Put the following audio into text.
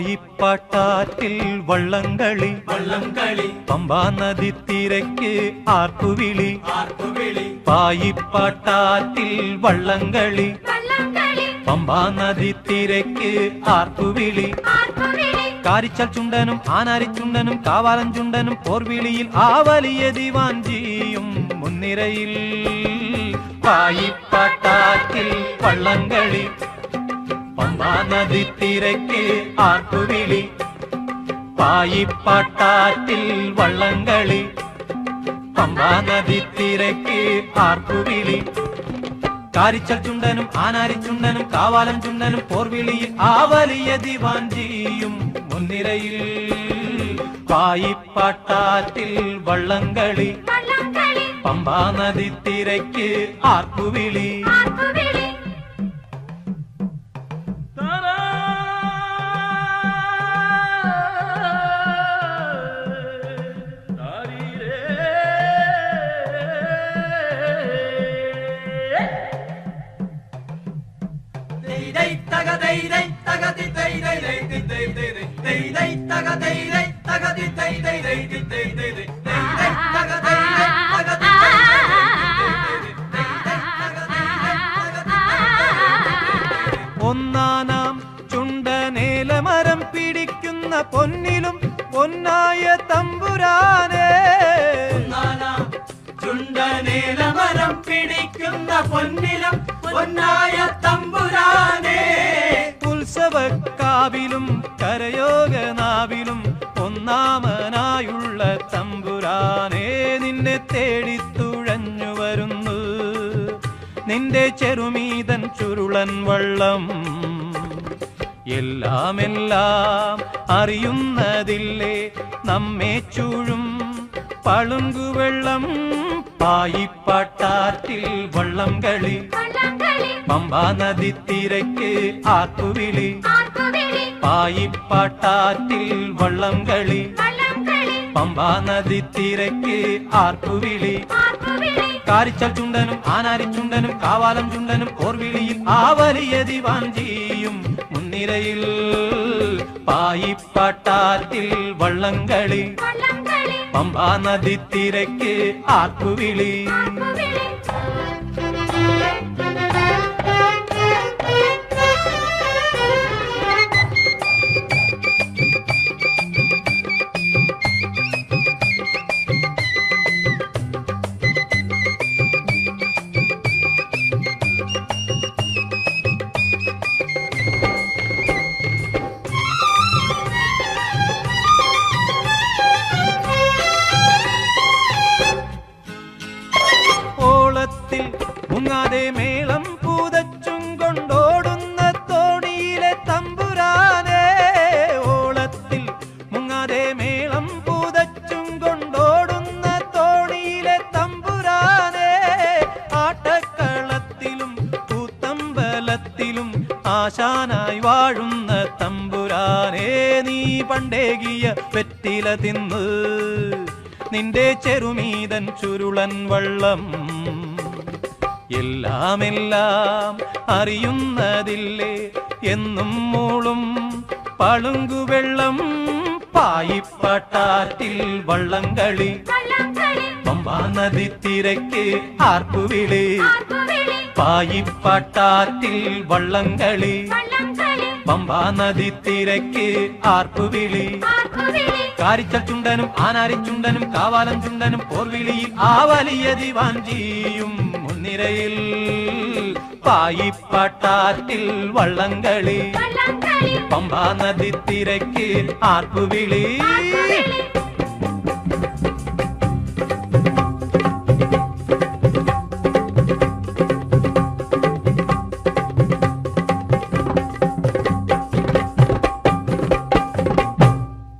പായിപ്പാട്ടാറ്റിൽ വള്ളംകളി പമ്പാ നദി തിരക്ക് ആർപ്പുവിളി പായിപ്പാട്ടാറ്റിൽ വള്ളംകളി പമ്പാ നദി തിരക്ക് ആർപ്പുവിളി കാരിച്ചാൽ ചുണ്ടനും ആനാരിച്ചുണ്ടനും കാവാലൻ ചുണ്ടനും പോർവിളിയിൽ ആ വലിയ ദിവാഞ്ചിയും മുൻനിരയിൽ പായിപ്പാട്ടാറ്റിൽ വള്ളംകളി പമ്പാ നദി തിരക്ക് ആർപ്പുവിളി പായിപ്പാട്ടാറ്റിൽ വള്ളംകളി പമ്പാ നദി തിരക്ക് ആർപ്പുവിളി കാരിച്ചാൽ ചുണ്ടനും ആനാരിച്ചുണ്ടനും കാവാലൻ ചുണ്ടനും പോർവിളിയിൽ ആ വലിയ ദിവാഞ്ചിയും മുൻനിരയിൽ പായിപ്പാട്ടാറ്റിൽ വള്ളംകളി പമ്പാ നദി തിരക്ക് ആർപ്പുവിളി ഒന്നാനാം ചുണ്ടനേലമരം പിടിക്കുന്ന പൊന്നിലും പൊന്നായ തമ്പുരാനേ ചുണ്ടനേലമരം പിടിക്കുന്ന പൊന്നിലും പൊന്നായ തമ്പുരാനേ ഉത്സവക്കാവിലും കരയോഗനാവിലും ഒന്നാമനായുള്ള തമ്പുരാനേ നിന്നെ തേടിത്തുഴഞ്ഞു വരുന്നു നിന്റെ ചെറുമീതൻ ചുരുളൻ വള്ളം എല്ലാം അറിയുന്നതില്ലേ നമ്മെ ചൂഴും പളുങ്കുവെള്ളം പായിപ്പാട്ടാറ്റിൽ വള്ളംകളി പമ്പാ നദി തിരക്ക് ആർപ്പുവിളി പായിപ്പാട്ടാറ്റിൽ വള്ളംകളി പമ്പാ നദി തിരക്ക് ആർപ്പുവിളി കാരിച്ചാൽ ചുണ്ടനും ആനാരിച്ചുണ്ടനും കാവാലം ചുണ്ടനും പോർവിളിയിൽ ആ വലിയ ദിവാഞ്ചിയും മുൻനിരയിൽ പായിപ്പാട്ടാറ്റിൽ വള്ളംകളി പമ്പാ നദി തിരക്ക് ആർപ്പുവിളി മുങ്ങാതെ മേളം പൂതച്ചും കൊണ്ടോടുന്ന തോണിയിലെ തമ്പുരാനേ ഓളത്തിൽ മുങ്ങാതെ മേളം പൂതച്ചും കൊണ്ടോടുന്ന തോണിയിലെ തമ്പുരാനേ ആട്ടക്കളത്തിലും കൂത്തമ്പലത്തിലും ആശാനായി വാഴുന്ന തമ്പുരാനേ നീ പണ്ടേകിയ വെറ്റില തിന്ന് നിന്റെ ചെറുമീതൻ ചുരുളൻ വള്ളം എല്ലാം അറിയുന്നതില്ലേ എന്നും മൂളും പളുങ്കുവെള്ളം പായിപ്പാട്ടാറ്റിൽ വള്ളംകളി പമ്പാ നദി തിരക്ക് ആർപ്പുവിളി പായിപ്പാട്ടാറ്റിൽ വള്ളംകളി പമ്പാ നദി തിരക്ക് ആർപ്പുവിളി കാരിച്ചൽ ചുണ്ടനും ആനാരിച്ചുണ്ടനും കാവാലം ചുണ്ടനും പോർവിളിയിൽ ആ വലിയ ദിവാഞ്ചിയും മുൻനിരയിൽ പായിപ്പാട്ടാറ്റിൽ വള്ളംകളി പമ്പാ നദി തിരക്ക് ആർപ്പുവിളി